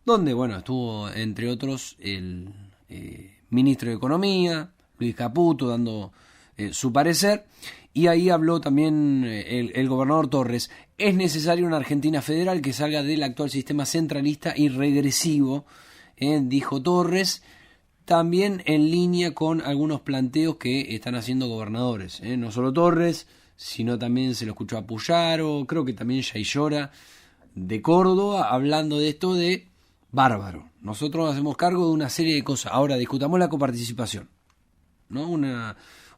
donde, bueno, estuvo, entre otros, el ministro de Economía, Luis Caputo, dando su parecer, y ahí habló también el gobernador Torres. Es necesaria una Argentina federal que salga del actual sistema centralista y regresivo, dijo Torres, también en línea con algunos planteos que están haciendo gobernadores, no solo Torres, sino también se lo escuchó a Puyaro, creo que también Yaillora de Córdoba, hablando de esto de bárbaro. Nosotros hacemos cargo de una serie de cosas. Ahora discutamos la coparticipación, ¿no?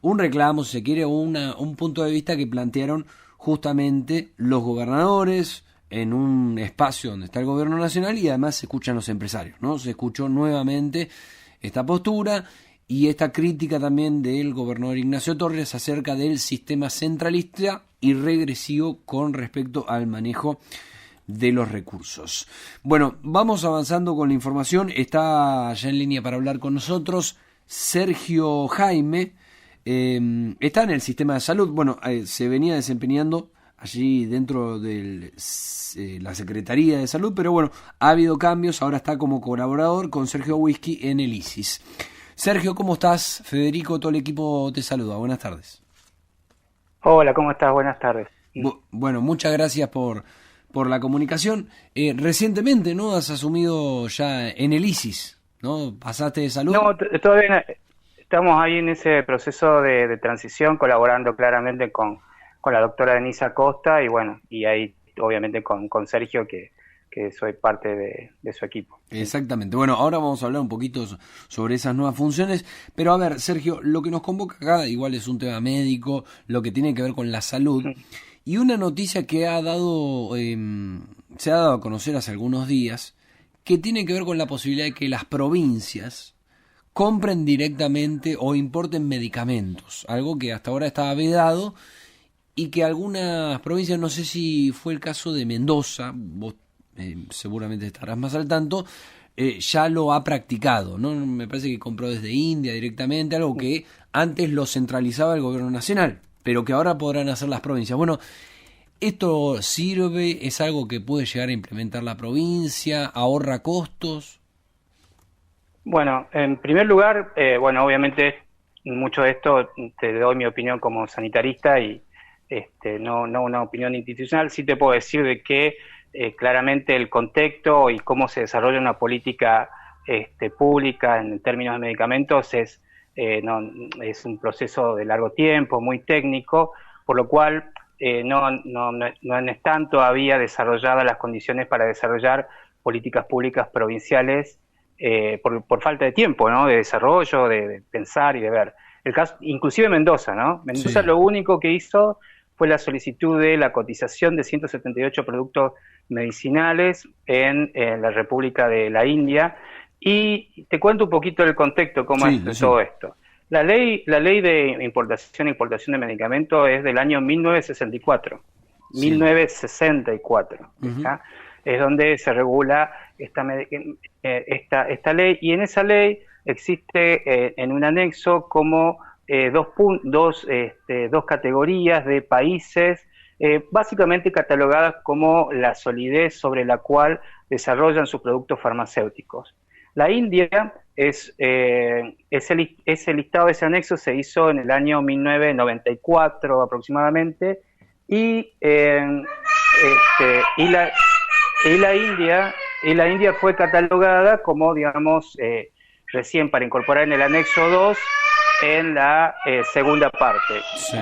Un reclamo, si se quiere, o un punto de vista que plantearon justamente los gobernadores en un espacio donde está el gobierno nacional, y además se escuchan los empresarios, ¿no? Se escuchó nuevamente esta postura y esta crítica también del gobernador Ignacio Torres acerca del sistema centralista y regresivo con respecto al manejo de los recursos. Bueno, vamos avanzando con la información. Está ya en línea para hablar con nosotros Sergio Jaime. Está en el sistema de salud. Bueno, se venía desempeñando allí dentro de la Secretaría de Salud, pero bueno, ha habido cambios. Ahora está como colaborador con Sergio Whisky en el ISIS. Sergio, ¿cómo estás? Federico, todo el equipo te saluda. Buenas tardes. Hola, ¿cómo estás? Buenas tardes. Bueno, muchas gracias por la comunicación. Recientemente, ¿no? Has asumido ya en el ISIS, ¿no? Pasaste de salud. No, todavía no, estamos ahí en ese proceso de transición, colaborando claramente con la doctora Denise Acosta y bueno, y ahí obviamente con Sergio, que soy parte de su equipo. Exactamente. Bueno, ahora vamos a hablar un poquito sobre esas nuevas funciones, pero a ver, Sergio, lo que nos convoca acá igual es un tema médico, lo que tiene que ver con la salud, y una noticia que se ha dado a conocer hace algunos días, que tiene que ver con la posibilidad de que las provincias compren directamente o importen medicamentos, algo que hasta ahora estaba vedado y que algunas provincias, no sé si fue el caso de Mendoza, vos seguramente estarás más al tanto, ya lo ha practicado, ¿no? Me parece que compró desde India directamente, algo que antes lo centralizaba el gobierno nacional, pero que ahora podrán hacer las provincias. Bueno, ¿esto sirve? ¿Es algo que puede llegar a implementar la provincia? ¿Ahorra costos? Bueno, en primer lugar, bueno, obviamente mucho de esto te doy mi opinión como sanitarista y no una opinión institucional. Sí te puedo decir de que claramente el contexto y cómo se desarrolla una política pública en términos de medicamentos es un proceso de largo tiempo, muy técnico, por lo cual no están todavía desarrolladas las condiciones para desarrollar políticas públicas provinciales por falta de tiempo, ¿no? De desarrollo, de pensar y de ver. El caso, inclusive Mendoza, ¿no? Mendoza sí. Lo único que hizo fue la solicitud de la cotización de 178 productos medicinales en la República de la India. Y te cuento un poquito el contexto, cómo es todo esto. La ley de importación e exportación de medicamentos es del año 1964. Sí. 1964. ¿Ya? Es donde se regula esta ley, y en esa ley existe en un anexo como dos categorías de países, básicamente catalogadas como la solidez sobre la cual desarrollan sus productos farmacéuticos. La India ese listado de ese anexo se hizo en el año 1994 aproximadamente, y la India fue catalogada como, digamos, recién para incorporar en el anexo 2 en la segunda parte, sí.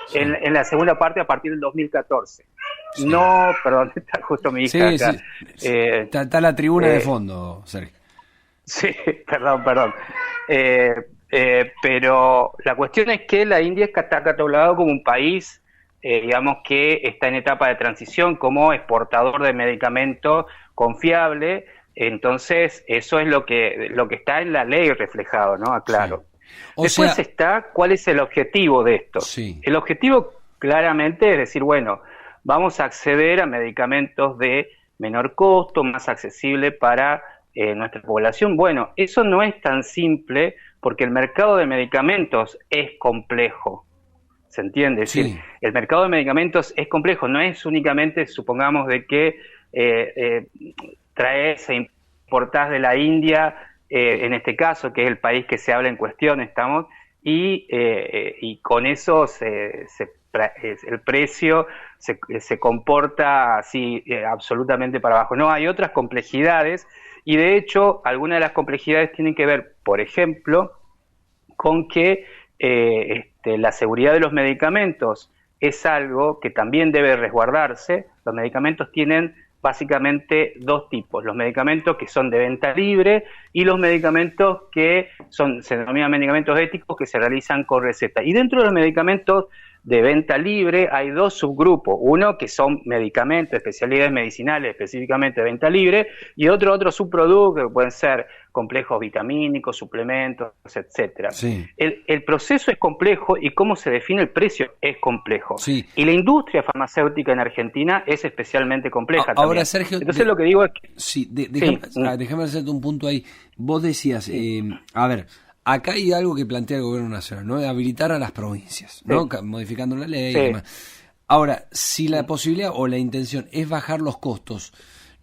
Sí. En la segunda parte a partir del 2014. Sí. No, perdón, está justo mi hija acá. Sí. Está la tribuna de fondo, Sergio. Sí, perdón. Pero la cuestión es que la India está catalogada como un país, digamos, que está en etapa de transición como exportador de medicamentos confiable. Entonces, eso es lo que está en la ley reflejado, ¿no? Aclaro. Sí. Después está, ¿cuál es el objetivo de esto? Sí. El objetivo claramente es decir, bueno, vamos a acceder a medicamentos de menor costo, más accesible para nuestra población. Bueno, eso no es tan simple porque el mercado de medicamentos es complejo. ¿Se entiende? Es decir, el mercado de medicamentos es complejo, no es únicamente, supongamos, de que traes importás de la India, en este caso, que es el país que se habla en cuestión, y con eso el precio se comporta así absolutamente para abajo. No, hay otras complejidades, y de hecho algunas de las complejidades tienen que ver, por ejemplo, con que la seguridad de los medicamentos es algo que también debe resguardarse. Los medicamentos tienen básicamente dos tipos: los medicamentos que son de venta libre y los medicamentos que se denominan medicamentos éticos, que se realizan con receta. Y dentro de los medicamentos de venta libre hay dos subgrupos: uno que son medicamentos, especialidades medicinales específicamente de venta libre, y otro subproducto que pueden ser complejos vitamínicos, suplementos, etcétera. Sí. El proceso es complejo y cómo se define el precio es complejo. Sí. Y la industria farmacéutica en Argentina es especialmente compleja ahora, también. Sergio, Entonces lo que digo es que... Sí, déjame hacerte un punto ahí. Vos decías, a ver, acá hay algo que plantea el gobierno nacional, ¿no? De habilitar a las provincias, ¿no? Sí. Modificando la ley y demás. Ahora, si la posibilidad o la intención es bajar los costos,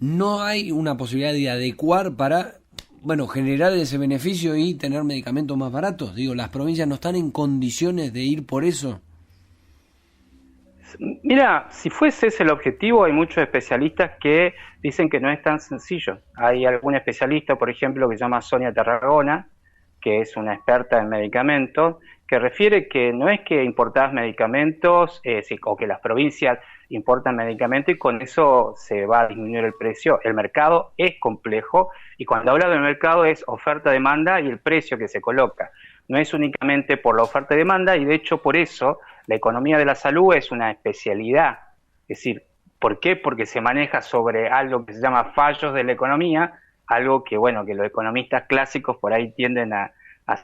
¿no hay una posibilidad de adecuar para, bueno, generar ese beneficio y tener medicamentos más baratos? Digo, ¿las provincias no están en condiciones de ir por eso? Mira, si fuese ese el objetivo, hay muchos especialistas que dicen que no es tan sencillo. Hay algún especialista, por ejemplo, que se llama Sonia Tarragona, que es una experta en medicamentos, que refiere que no es que importás medicamentos o que las provincias importan medicamentos y con eso se va a disminuir el precio. El mercado es complejo, y cuando habla del mercado es oferta-demanda y el precio que se coloca. No es únicamente por la oferta-demanda, y de hecho por eso la economía de la salud es una especialidad. Es decir, ¿por qué? Porque se maneja sobre algo que se llama fallos de la economía, algo que, bueno, que los economistas clásicos por ahí tienden a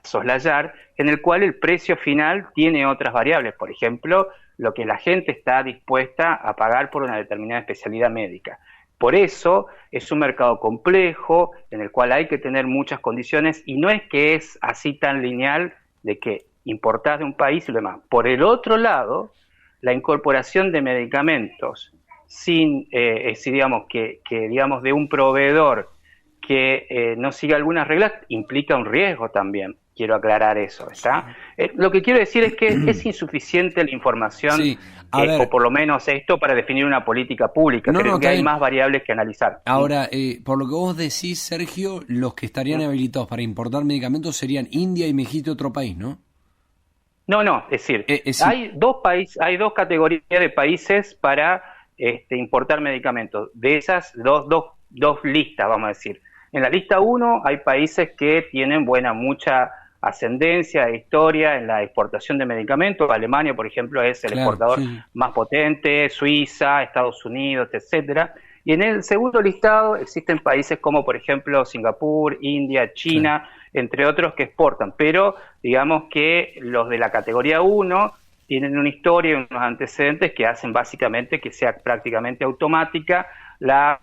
soslayar, en el cual el precio final tiene otras variables. Por ejemplo, lo que la gente está dispuesta a pagar por una determinada especialidad médica. Por eso es un mercado complejo, en el cual hay que tener muchas condiciones, y no es que es así tan lineal de que importás de un país y lo demás. Por el otro lado, la incorporación de medicamentos sin, digamos, digamos, de un proveedor que no siga algunas reglas, implica un riesgo también. Quiero aclarar eso, ¿está? Lo que quiero decir es que es insuficiente la información, o por lo menos esto, para definir una política pública. Creo que hay más variables que analizar. Ahora, por lo que vos decís, Sergio, los que estarían habilitados para importar medicamentos serían India y me dijiste otro país, ¿no? No, es decir, hay dos categorías de países para importar medicamentos. De esas dos listas, vamos a decir. En la lista 1 hay países que tienen mucha ascendencia e historia en la exportación de medicamentos. Alemania, por ejemplo, es el exportador más potente, Suiza, Estados Unidos, etcétera. Y en el segundo listado existen países como, por ejemplo, Singapur, India, China, entre otros, que exportan. Pero digamos que los de la categoría 1 tienen una historia y unos antecedentes que hacen básicamente que sea prácticamente automática la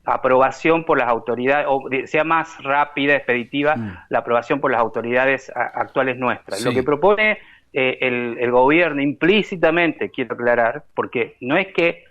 aprobación por las autoridades, o sea más rápida, expeditiva, la aprobación por las autoridades actuales nuestras. Lo que propone el gobierno implícitamente, quiero aclarar, porque no es que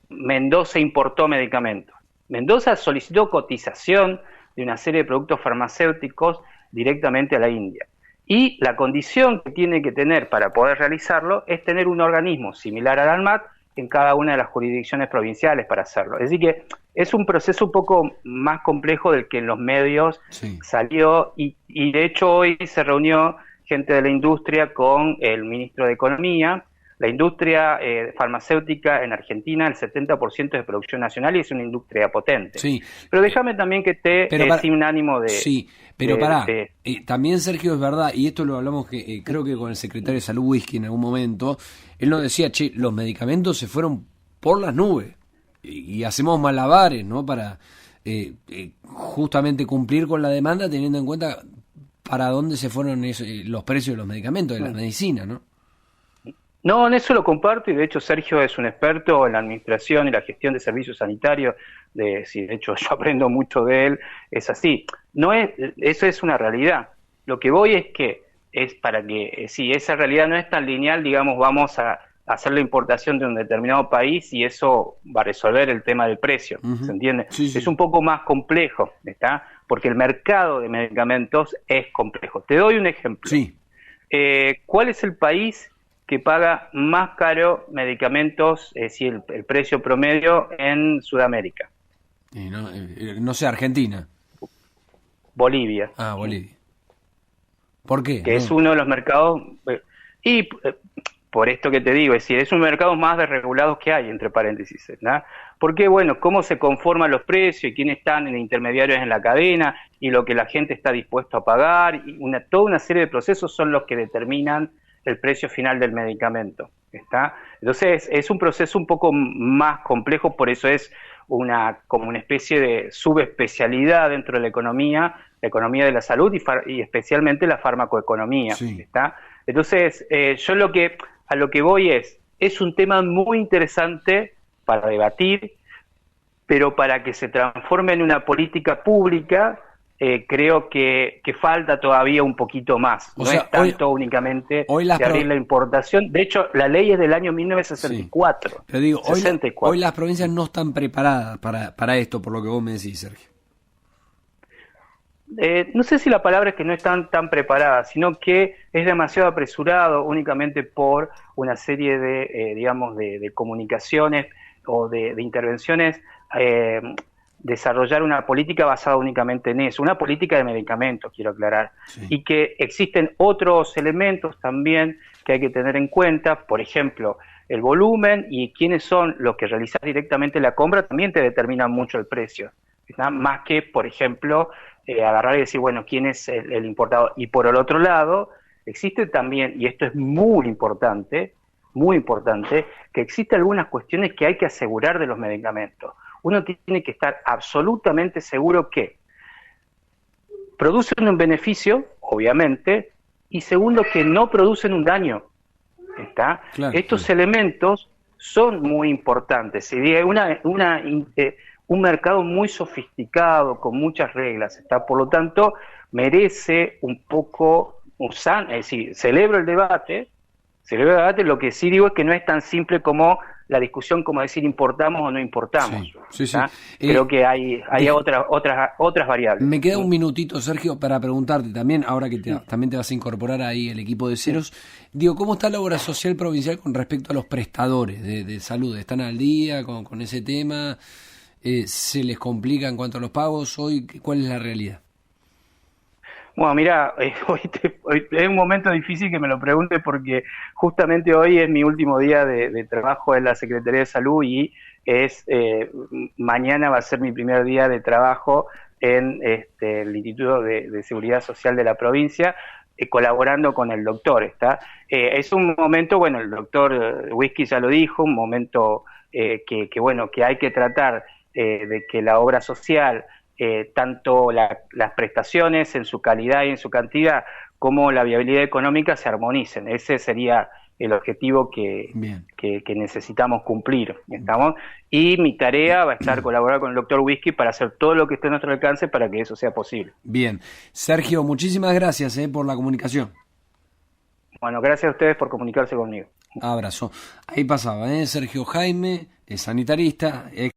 Mendoza importó medicamentos. Mendoza solicitó cotización de una serie de productos farmacéuticos directamente a la India. Y la condición que tiene que tener para poder realizarlo es tener un organismo similar al ANMAT en cada una de las jurisdicciones provinciales para hacerlo. Es decir que es un proceso un poco más complejo del que en los medios salió, y de hecho hoy se reunió gente de la industria con el ministro de Economía. La industria farmacéutica en Argentina, el 70% de producción nacional, y es una industria potente. Sí. Pero déjame también que sin un ánimo de... Sí, pero también, Sergio, es verdad, y esto lo hablamos creo que con el secretario de Salud Whisky en algún momento, él nos decía, los medicamentos se fueron por las nubes, y hacemos malabares, ¿no? Para justamente cumplir con la demanda, teniendo en cuenta para dónde se fueron los precios de los medicamentos, de la medicina, ¿no? No, en eso lo comparto, y de hecho Sergio es un experto en la administración y la gestión de servicios sanitarios. De hecho yo aprendo mucho de él. Es así. Eso es una realidad. Lo que voy es que es para que, si esa realidad no es tan lineal, digamos, vamos a hacer la importación de un determinado país y eso va a resolver el tema del precio, ¿se entiende? Sí, sí. Es un poco más complejo, ¿está? Porque el mercado de medicamentos es complejo. Te doy un ejemplo. Sí. ¿Cuál es el país que paga más caro medicamentos, es decir, el precio promedio en Sudamérica? No sé, Argentina. Bolivia. Ah, Bolivia. ¿Por qué? Que es uno de los mercados, y por esto que te digo, es decir, es un mercado más desregulados que hay, entre paréntesis, ¿no? Porque, bueno, cómo se conforman los precios y quiénes están en intermediarios en la cadena y lo que la gente está dispuesto a pagar, y toda una serie de procesos son los que determinan el precio final del medicamento, ¿está? Entonces, es un proceso un poco más complejo, por eso es como una especie de subespecialidad dentro de la economía de la salud y especialmente la farmacoeconomía, Sí. ¿está? Entonces, yo a lo que voy es un tema muy interesante para debatir, pero para que se transforme en una política pública, creo que falta todavía un poquito más. O no sea, es tanto únicamente hoy de abrir la importación. De hecho, la ley es del año 1964. Sí. Pero digo, 64. Hoy las provincias no están preparadas para esto, por lo que vos me decís, Sergio. No sé si la palabra es que no están tan preparadas, sino que es demasiado apresurado únicamente por una serie de, digamos, de comunicaciones o de intervenciones, desarrollar una política basada únicamente en eso, una política de medicamentos, quiero aclarar, Sí. y que existen otros elementos también que hay que tener en cuenta, por ejemplo, el volumen y quiénes son los que realizan directamente la compra también te determinan mucho el precio, ¿verdad? Más que, por ejemplo, agarrar y decir, bueno, quién es el importador. Y por el otro lado, existe también, y esto es muy importante, que existen algunas cuestiones que hay que asegurar de los medicamentos. Uno tiene que estar absolutamente seguro que producen un beneficio, obviamente, y segundo, que no producen un daño. ¿Está? Claro, Estos claro. elementos son muy importantes. Sería un mercado muy sofisticado, con muchas reglas, ¿está? Por lo tanto, merece un poco, es decir, celebro el debate, lo que sí digo es que no es tan simple como la discusión, como decir importamos o no importamos. Sí, sí. Creo que hay otras variables. Me queda un minutito, Sergio, para preguntarte también, ahora que también te vas a incorporar ahí el equipo de Ceros, digo, ¿cómo está la obra social provincial con respecto a los prestadores de salud? ¿Están al día con ese tema? ¿Se les complica en cuanto a los pagos? Hoy, ¿cuál es la realidad? Bueno, mira, hoy es un momento difícil que me lo pregunte porque justamente hoy es mi último día de trabajo en la Secretaría de Salud y mañana va a ser mi primer día de trabajo en el Instituto de Seguridad Social de la provincia, colaborando con el doctor, ¿está? Es un momento, bueno, el doctor Whisky ya lo dijo, un momento que hay que tratar de que la obra social, tanto las prestaciones en su calidad y en su cantidad, como la viabilidad económica se armonicen. Ese sería el objetivo que necesitamos cumplir. ¿Estamos? Y mi tarea va a estar colaborar con el doctor Whisky para hacer todo lo que esté a nuestro alcance para que eso sea posible. Bien. Sergio, muchísimas gracias por la comunicación. Bueno, gracias a ustedes por comunicarse conmigo. Abrazo. Ahí pasaba, Sergio Jaime, es sanitarista,